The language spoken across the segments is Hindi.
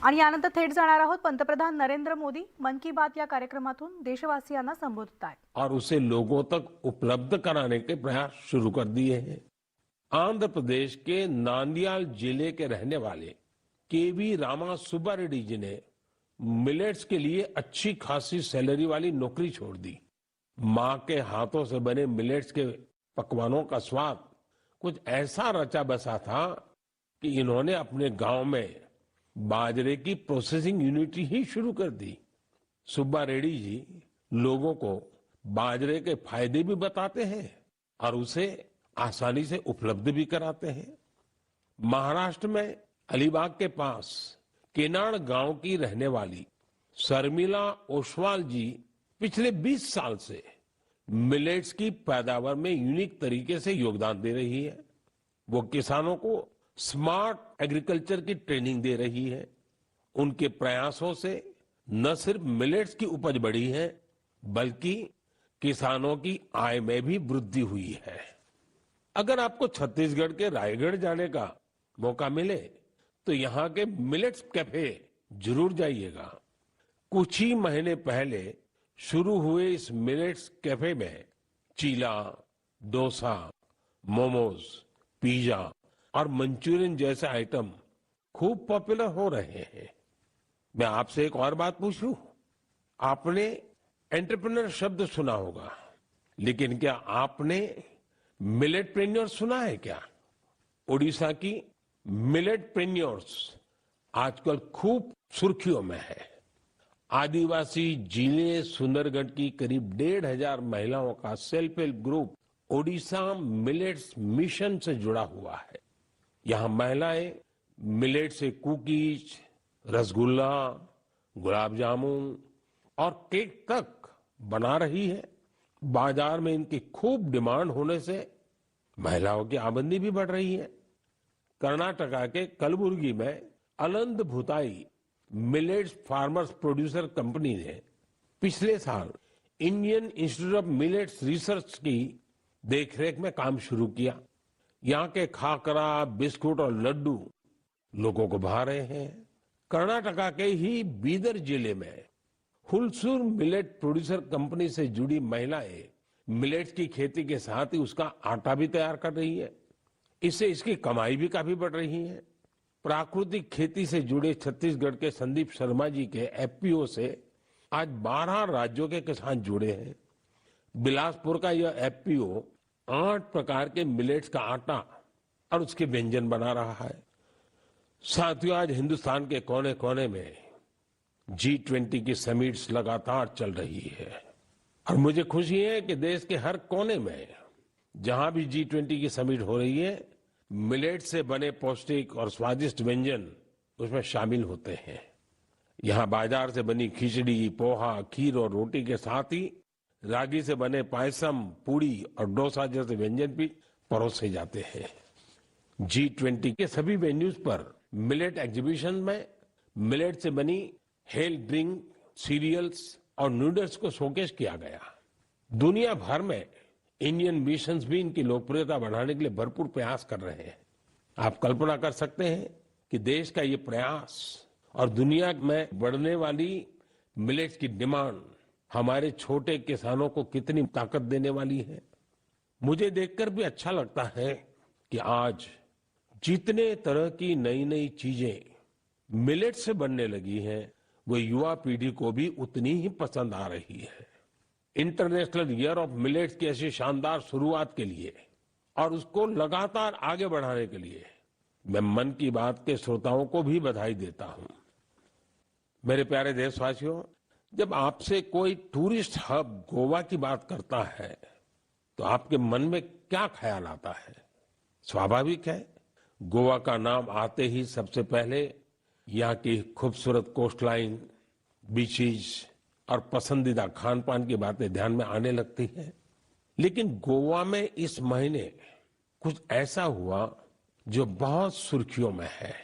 आणि यानंतर थेट जाणार आहोत पंतप्रधान नरेंद्र मोदी मन की बात या कार्यक्रमातून देशवासियांना संबोधित आहेत और उसे लोगों तक उपलब्ध कराने के प्रयास शुरू कर दिए हैं। आंध्र प्रदेश के नांदयाल जिले के रहने वाले केवी रामा सुब्बा रेड्डी जी ने मिलेट्स के लिए अच्छी खासी सैलरी वाली नौकरी छोड़ दी। माँ के हाथों से बने मिलेट्स के पकवानों का स्वाद कुछ ऐसा रचा बसा था कि इन्होंने अपने गांव में बाजरे की प्रोसेसिंग यूनिट ही शुरू कर दी। सुब्बा रेड्डी जी लोगों को बाजरे के फायदे भी बताते हैं और उसे आसानी से उपलब्ध भी कराते हैं। महाराष्ट्र में अलीबाग के पास केनाड गांव की रहने वाली शर्मिला ओसवाल जी पिछले 20 साल से मिलेट्स की पैदावार में यूनिक तरीके से योगदान दे रही है। वो किसानों को स्मार्ट एग्रीकल्चर की ट्रेनिंग दे रही है। उनके प्रयासों से न सिर्फ मिलेट्स की उपज बढ़ी है बल्कि किसानों की आय में भी वृद्धि हुई है। अगर आपको छत्तीसगढ़ के रायगढ़ जाने का मौका मिले तो यहाँ के मिलेट्स कैफे जरूर जाइएगा। कुछ ही महीने पहले शुरू हुए इस मिलेट्स कैफे में चीला, डोसा, मोमोज, पिज्जा और मंचूरियन जैसे आइटम खूब पॉपुलर हो रहे हैं। मैं आपसे एक और बात पूछूं, आपने एंटरप्रेन्योर शब्द सुना होगा, लेकिन क्या आपने मिलेटप्रेन्योर सुना है क्या? ओडिशा की मिलेटप्रेन्योर्स आजकल खूब सुर्खियों में है। आदिवासी जिले सुंदरगढ़ की करीब 1,500 महिलाओं का self help group Odisha millets mission से जुड़ा हुआ है। यहाँ महिलाएं मिलेट से कुकीज, रसगुल्ला, गुलाब जामुन और केक तक बना रही है। बाजार में इनकी खूब डिमांड होने से महिलाओं की आमदनी भी बढ़ रही है। कर्नाटका के कलबुर्गी में Aland Bhutai millets farmers producer company ने पिछले साल Indian Institute of Millets Research की देखरेख में काम शुरू किया। यहाँ के खाकरा, बिस्कुट और लड्डू लोगों को भा रहे हैं। कर्नाटका के ही बीदर जिले में हुलसूर मिलेट प्रोड्यूसर कंपनी से जुड़ी महिलाएं मिलेट्स की खेती के साथ ही उसका आटा भी तैयार कर रही है। इससे इसकी कमाई भी काफी बढ़ रही है। प्राकृतिक खेती से जुड़े छत्तीसगढ़ के संदीप शर्मा जी के एफपीओ से आज 12 राज्यों के किसान जुड़े हैं। बिलासपुर का यह एफपीओ 8 प्रकार के मिलेट्स का आटा और उसके व्यंजन बना रहा है। साथियों, आज हिंदुस्तान के कोने कोने में G20 की समिट्स लगातार चल रही है और मुझे खुशी है कि देश के हर कोने में जहां भी G20 की समिट हो रही है, मिलेट से बने पौष्टिक और स्वादिष्ट व्यंजन उसमें शामिल होते हैं। यहाँ बाजार से बनी खिचड़ी, पोहा, खीर और रोटी के साथ ही रागी से बने पायसम, पूड़ी और डोसा जैसे व्यंजन भी परोसे जाते हैं। G20 के सभी वेन्यूज पर मिलेट एग्जीबिशन में मिलेट से बनी हेल्थ ड्रिंक, सीरियल्स और नूडल्स को शोकेस किया गया। दुनिया भर में इंडियन मिशंस भी इनकी लोकप्रियता बढ़ाने के लिए भरपूर प्रयास कर रहे हैं। आप कल्पना कर सकते हैं कि देश का ये प्रयास और दुनिया में बढ़ने वाली मिलेट्स की डिमांड हमारे छोटे किसानों को कितनी ताकत देने वाली है। मुझे देखकर भी अच्छा लगता है कि आज जितने तरह की नई नई चीजें मिलेट से बनने लगी हैं, वो युवा पीढ़ी को भी उतनी ही पसंद आ रही है। इंटरनेशनल ईयर ऑफ मिलेट्स की ऐसी शानदार शुरुआत के लिए और उसको लगातार आगे बढ़ाने के लिए मैं मन की बात के श्रोताओं को भी बधाई देता हूं। मेरे प्यारे देशवासियों, जब आपसे कोई टूरिस्ट हब गोवा की बात करता है तो आपके मन में क्या ख्याल आता है? स्वाभाविक है, गोवा का नाम आते ही सबसे पहले यहाँ की खूबसूरत कोस्टलाइन, बीचेस और पसंदीदा खान पान की बातें ध्यान में आने लगती हैं। लेकिन गोवा में इस महीने कुछ ऐसा हुआ जो बहुत सुर्खियों में है।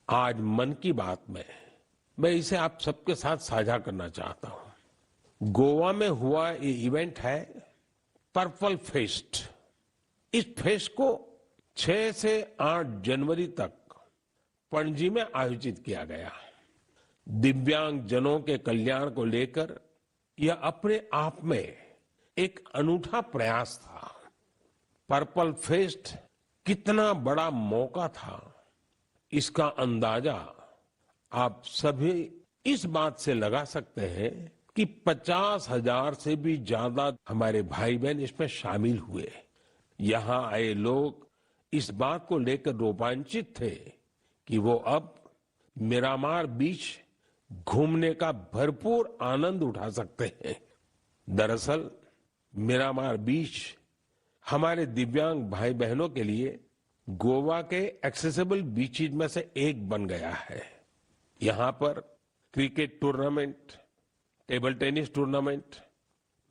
आज मन की बात में मैं इसे आप सबके साथ साझा करना चाहता हूं। गोवा में हुआ ये इवेंट है पर्पल फेस्ट। इस फेस्ट को 6 से 8 जनवरी तक पणजी में आयोजित किया गया। दिव्यांग जनों के कल्याण को लेकर यह अपने आप में एक अनूठा प्रयास था। पर्पल फेस्ट कितना बड़ा मौका था, इसका अंदाजा आप सभी इस बात से लगा सकते हैं कि 50,000 से भी ज्यादा हमारे भाई बहन इसमें शामिल हुए। यहाँ आए लोग इस बात को लेकर रोमांचित थे कि वो अब मिरामार बीच घूमने का भरपूर आनंद उठा सकते हैं। दरअसल मिरामार बीच हमारे दिव्यांग भाई बहनों के लिए गोवा के एक्सेसिबल बीचेज में से एक बन गया है। यहाँ पर cricket tournament, table tennis tournament,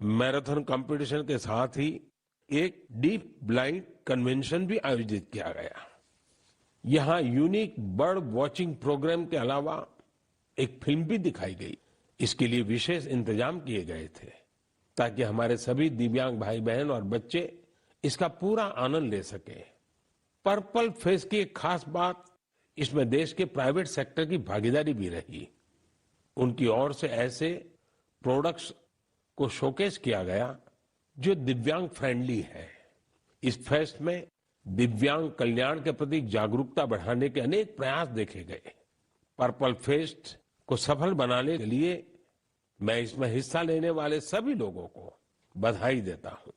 marathon competition के साथ ही एक डीप ब्लाइंड कन्वेंशन भी आयोजित किया गया। यहाँ यूनिक बर्ड वॉचिंग प्रोग्राम के अलावा एक फिल्म भी दिखाई गई। इसके लिए विशेष इंतजाम किए गए थे ताकि हमारे सभी दिव्यांग भाई बहन और बच्चे इसका पूरा आनंद ले सके। पर्पल फेस्ट की एक खास बात इसमें देश के प्राइवेट सेक्टर की भागीदारी भी रही। उनकी ओर से ऐसे प्रोडक्ट्स को शोकेस किया गया जो दिव्यांग फ्रेंडली है। इस फेस्ट में दिव्यांग कल्याण के प्रति जागरूकता बढ़ाने के अनेक प्रयास देखे गए। पर्पल फेस्ट को सफल बनाने के लिए मैं इसमें हिस्सा लेने वाले सभी लोगों को बधाई देता हूं।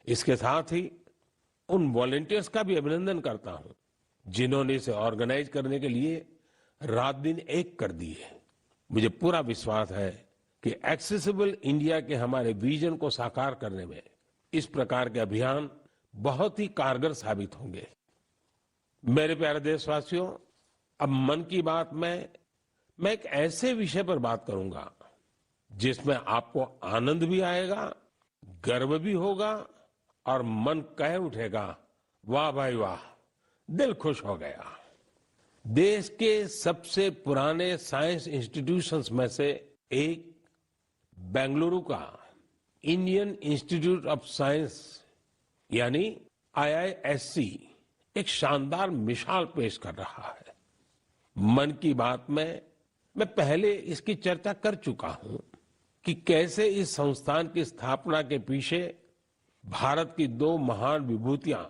इसके साथ ही उन वॉलंटियर्स का भी अभिनंदन करता हूं जिन्होंने इसे ऑर्गेनाइज करने के लिए रात दिन एक कर दिए। मुझे पूरा विश्वास है कि एक्सेसिबल इंडिया के हमारे विजन को साकार करने में इस प्रकार के अभियान बहुत ही कारगर साबित होंगे। मेरे प्यारे देशवासियों, अब मन की बात में मैं एक ऐसे विषय पर बात करूंगा जिसमें आपको आनंद भी आएगा, गर्व भी होगा और मन कह उठेगा, वाह भाई वाह, दिल खुश हो गया। देश के सबसे पुराने साइंस इंस्टीट्यूशंस में से एक बेंगलुरु का इंडियन इंस्टीट्यूट ऑफ साइंस यानी IISc एक शानदार मिसाल पेश कर रहा है। मन की बात में मैं पहले इसकी चर्चा कर चुका हूं कि कैसे इस संस्थान की स्थापना के पीछे भारत की दो महान विभूतियां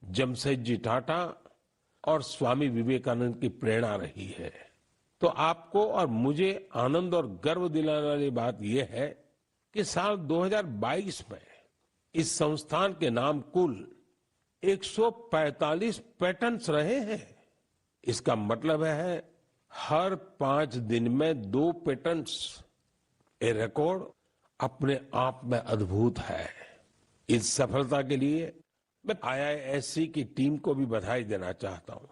जमशेदजी टाटा और स्वामी विवेकानंद की प्रेरणा रही है। तो आपको और मुझे आनंद और गर्व दिलाने वाली बात यह है कि साल 2022 में इस संस्थान के नाम कुल 145 पेटेंट्स रहे हैं। इसका मतलब है हर 5 दिन में 2 पेटेंट्स। ये रिकॉर्ड अपने आप में अद्भुत है। इस सफलता के लिए मैं IISc की टीम को भी बधाई देना चाहता हूं।